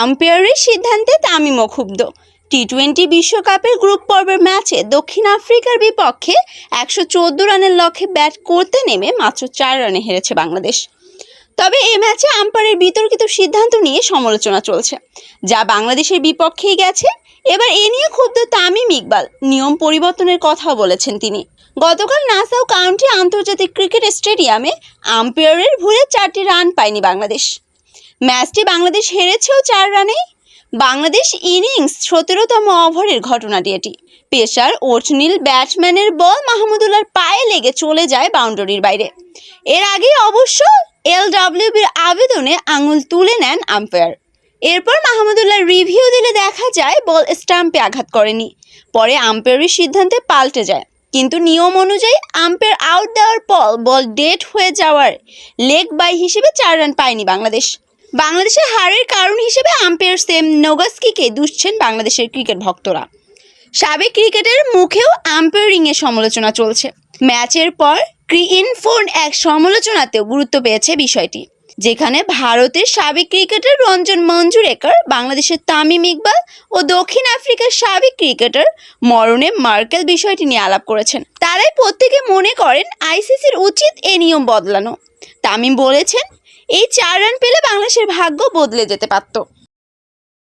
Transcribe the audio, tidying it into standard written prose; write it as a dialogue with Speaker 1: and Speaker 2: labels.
Speaker 1: আম্পায়ারের সিদ্ধান্তে তামিমও ক্ষুব্ধ। টি-20 বিশ্বকাপের গ্রুপ পর্বের ম্যাচে দক্ষিণ আফ্রিকার বিপক্ষে 114 রানের লক্ষ্যে ব্যাট করতে নেমে মাত্র 4 রানে হেরেছে বাংলাদেশ। তবে এই ম্যাচে আম্পায়ারের বিতর্কিত সিদ্ধান্ত নিয়ে সমালোচনা চলছে, যা বাংলাদেশের বিপক্ষেই গেছে। এবার এ নিয়ে ক্ষুব্ধ তামিম ইকবাল নিয়ম পরিবর্তনের কথাও বলেছেন তিনি। গতকাল নাসাউ কাউন্টি আন্তর্জাতিক ক্রিকেট স্টেডিয়ামে আম্পায়ারের ভুলে 4টি রান পায়নি বাংলাদেশ। ম্যাচটি বাংলাদেশ হেরেছেও 4 রানেই। বাংলাদেশ ইনিংস 17তম ওভারের ঘটনাটি এটি। পেসার ওটনীল ব্যাটসম্যানের বল মাহমুদুল্লাহর পায়ে লেগে চলে যায় বাউন্ডারির বাইরে। এর আগেই অবশ্য এলডব্লিউবির আবেদনে আঙুল তুলে নেন আম্পায়ার। এরপর মাহমুদুল্লাহ রিভিউ দিলে দেখা যায় বল স্টাম্পে আঘাত করেনি। পরে আম্পায়ারের সিদ্ধান্তে পাল্টে যায়, কিন্তু নিয়ম অনুযায়ী আম্পায়ার আউট দেওয়ার পর বল ডেড হয়ে যাওয়ার লেগ বাই হিসেবে 4 রান পায়নি বাংলাদেশ। বাংলাদেশের হারের কারণ হিসেবে আম্পায়ার সেম নোগাস্কিকে দুষছেন বাংলাদেশের ক্রিকেট ভক্তরা। সাবেক ক্রিকেটের মুখেও আম্পায়ারিংয়ের সমালোচনা চলছে। ম্যাচের পর ক্রিইনফোর এক সমালোচনাতেও গুরুত্ব পেয়েছে বিষয়টি, যেখানে ভারতের সাবেক ক্রিকেটার রঞ্জন মঞ্জুরেকর, বাংলাদেশের তামিম ইকবাল ও দক্ষিণ আফ্রিকার সাবেক ক্রিকেটার মরনে মার্কেল বিষয়টি নিয়ে আলাপ করেছেন। তারাই প্রত্যেকে মনে করেন আইসিসির উচিত এই নিয়ম বদলানো। তামিম বলেছেন, এই 4 রান পেলে বাংলাদেশের ভাগ্য বদলে যেতে পারত।